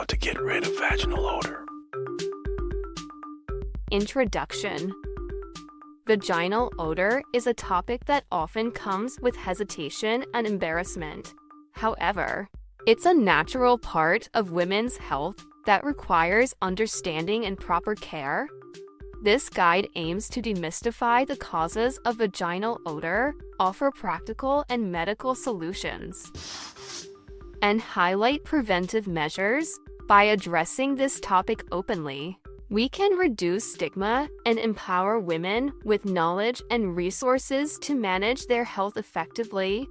how to get rid of vaginal odor. Introduction. Vaginal odor is a topic that often comes with hesitation and embarrassment. However, it's a natural part of women's health that requires understanding and proper care. This guide aims to demystify the causes of vaginal odor, offer practical and medical solutions, and highlight preventive measures. By addressing this topic openly, we can reduce stigma and empower women with knowledge and resources to manage their health effectively.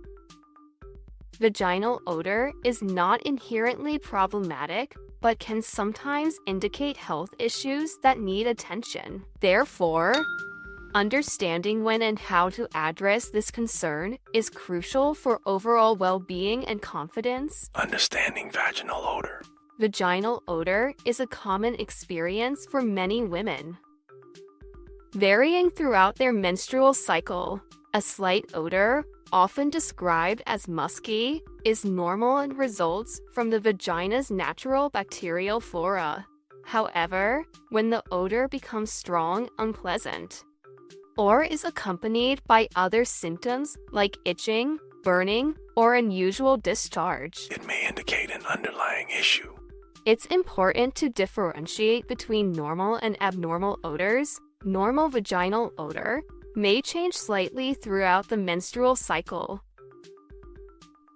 Vaginal odor is not inherently problematic, but can sometimes indicate health issues that need attention. Therefore, understanding when and how to address this concern is crucial for overall well-being and confidence. Understanding vaginal odor. Vaginal odor is a common experience for many women, varying throughout their menstrual cycle. A slight odor, often described as musky, is normal and results from the vagina's natural bacterial flora. However, when the odor becomes strong, unpleasant, or is accompanied by other symptoms like itching, burning, or unusual discharge, it may indicate an underlying issue. It's important to differentiate between normal and abnormal odors. Normal vaginal odor may change slightly throughout the menstrual cycle,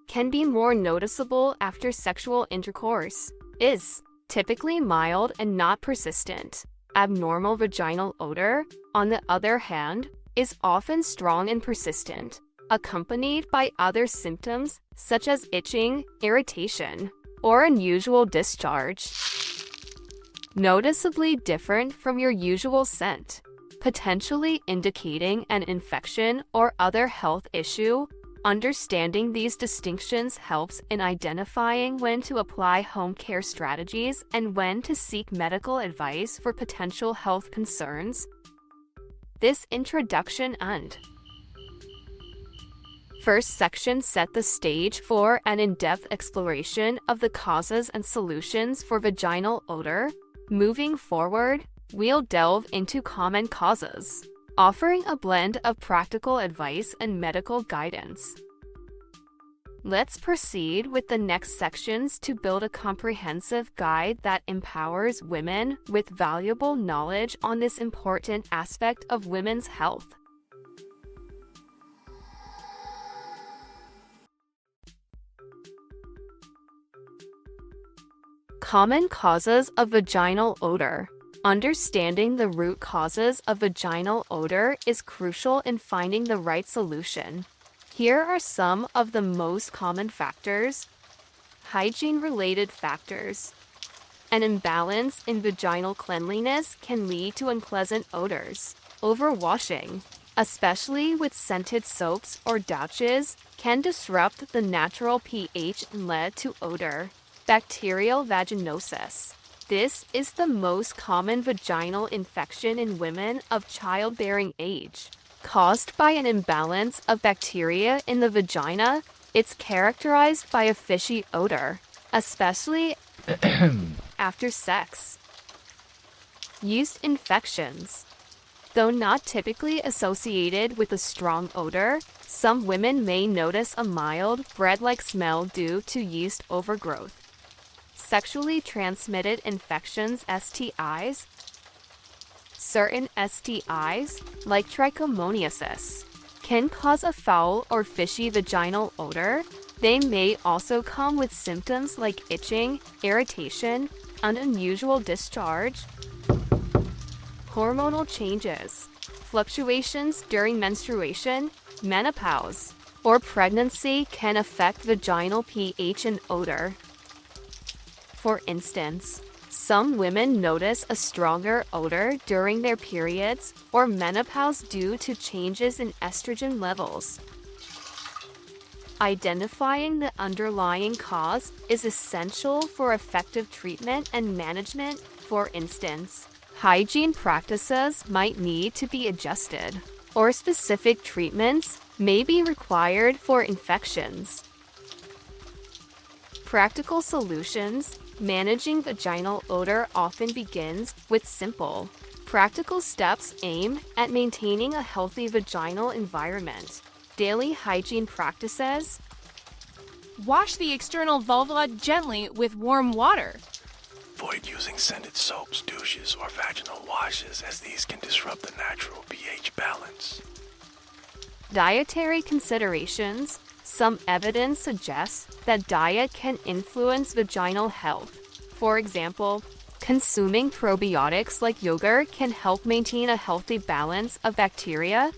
can be more noticeable after sexual intercourse, is typically mild and not persistent. Abnormal vaginal odor, on the other hand, is often strong and persistent, accompanied by other symptoms such as itching, irritation, or unusual discharge, noticeably different from your usual scent, potentially indicating an infection or other health issue. Understanding these distinctions helps in identifying when to apply home care strategies and when to seek medical advice for potential health concerns. This introduction and first section set the stage for an in-depth exploration of the causes and solutions for vaginal odor. Moving forward, we'll delve into common causes, offering a blend of practical advice and medical guidance. Let's proceed with the next sections to build a comprehensive guide that empowers women with valuable knowledge on this important aspect of women's health. Common causes of vaginal odor. Understanding the root causes of vaginal odor is crucial in finding the right solution. Here are some of the most common factors. Hygiene-related factors. An imbalance in vaginal cleanliness can lead to unpleasant odors. Overwashing, especially with scented soaps or douches, can disrupt the natural pH and lead to odor. Bacterial vaginosis. This is the most common vaginal infection in women of childbearing age. Caused by an imbalance of bacteria in the vagina, it's characterized by a fishy odor, especially after sex. Yeast infections. Though not typically associated with a strong odor, some women may notice a mild, bread-like smell due to yeast overgrowth. Sexually transmitted infections, STIs. Certain STIs, like trichomoniasis, can cause a foul or fishy vaginal odor. They may also come with symptoms like itching, irritation, and unusual discharge. Hormonal changes, fluctuations during menstruation, menopause, or pregnancy can affect vaginal pH and odor. For instance, some women notice a stronger odor during their periods or menopause due to changes in estrogen levels. Identifying the underlying cause is essential for effective treatment and management. For instance, hygiene practices might need to be adjusted, or specific treatments may be required for infections. Practical solutions. Managing vaginal odor often begins with simple, practical steps aimed at maintaining a healthy vaginal environment. Daily hygiene practices. Wash the external vulva gently with warm water. Avoid using scented soaps, douches, or vaginal washes as these can disrupt the natural pH balance. Dietary considerations. Some evidence suggests that diet can influence vaginal health. For example, consuming probiotics like yogurt can help maintain a healthy balance of bacteria.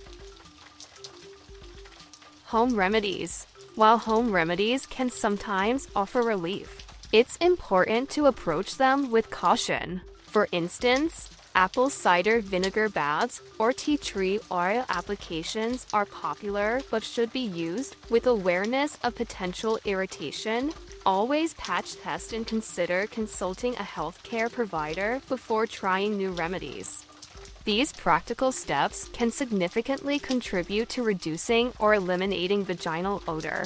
Home remedies. While home remedies can sometimes offer relief, it's important to approach them with caution. For instance, apple cider vinegar baths or tea tree oil applications are popular but should be used with awareness of potential irritation. Always patch test and consider consulting a healthcare provider before trying new remedies. These practical steps can significantly contribute to reducing or eliminating vaginal odor.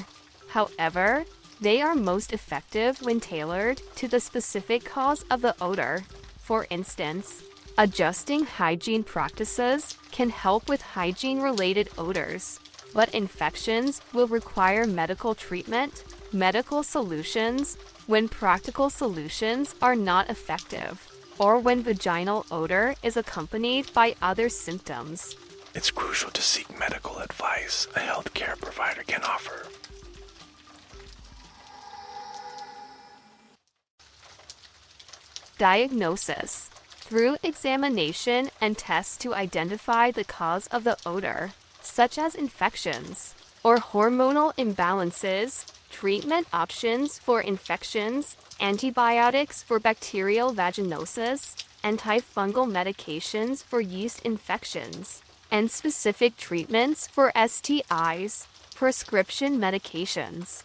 However, they are most effective when tailored to the specific cause of the odor. For instance, adjusting hygiene practices can help with hygiene-related odors, but infections will require medical treatment. Medical solutions when practical solutions are not effective, or when vaginal odor is accompanied by other symptoms. It's crucial to seek medical advice a healthcare provider can offer. Diagnosis. Through examination and tests to identify the cause of the odor, such as infections or hormonal imbalances, treatment options for infections, antibiotics for bacterial vaginosis, antifungal medications for yeast infections, and specific treatments for STIs, prescription medications.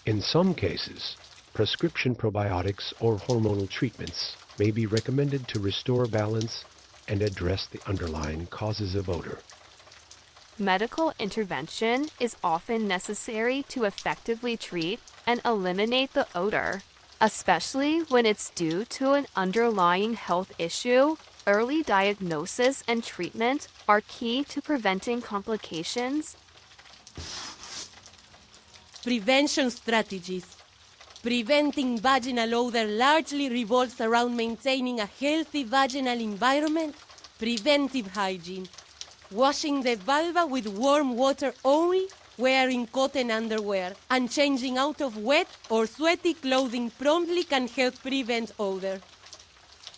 In some cases, prescription probiotics or hormonal treatments may be recommended to restore balance and address the underlying causes of odor. Medical intervention is often necessary to effectively treat and eliminate the odor, especially when it's due to an underlying health issue. Early diagnosis and treatment are key to preventing complications. Prevention strategies. Preventing vaginal odor largely revolves around maintaining a healthy vaginal environment. Preventive hygiene. Washing the vulva with warm water only, wearing cotton underwear, and changing out of wet or sweaty clothing promptly can help prevent odor.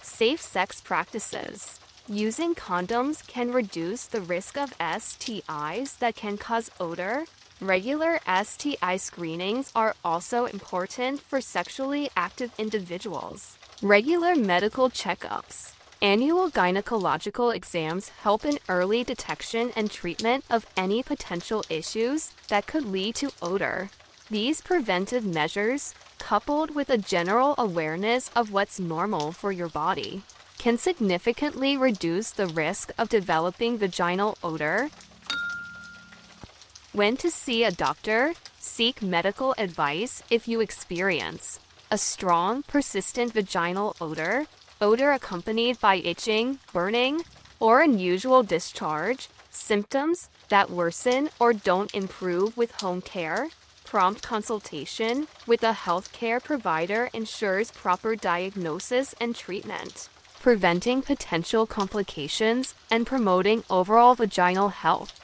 Safe sex practices. Using condoms can reduce the risk of STIs that can cause odor. Regular STI screenings are also important for sexually active individuals. Regular medical checkups. Annual gynecological exams help in early detection and treatment of any potential issues that could lead to odor. These preventive measures, coupled with a general awareness of what's normal for your body, can significantly reduce the risk of developing vaginal odor. When to see a doctor? Seek medical advice if you experience a strong, persistent vaginal odor accompanied by itching, burning, or unusual discharge, symptoms that worsen or don't improve with home care. Prompt consultation with a healthcare provider ensures proper diagnosis and treatment, preventing potential complications and promoting overall vaginal health.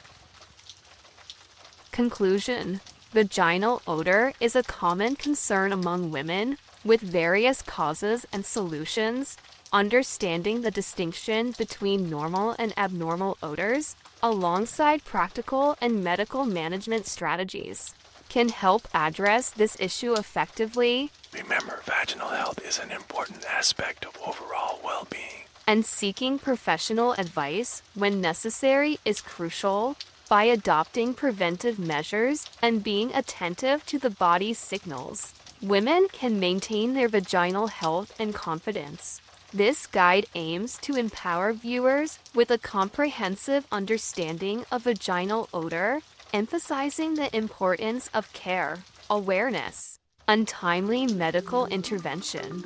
Conclusion. Vaginal odor is a common concern among women with various causes and solutions. Understanding the distinction between normal and abnormal odors, alongside practical and medical management strategies, can help address this issue effectively. Remember, vaginal health is an important aspect of overall well-being. And seeking professional advice when necessary is crucial. By adopting preventive measures and being attentive to the body's signals, women can maintain their vaginal health and confidence. This guide aims to empower viewers with a comprehensive understanding of vaginal odor, emphasizing the importance of care, awareness, untimely medical intervention.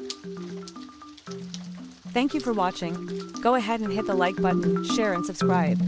Thank you for watching. Go ahead and hit the like button, share, and subscribe.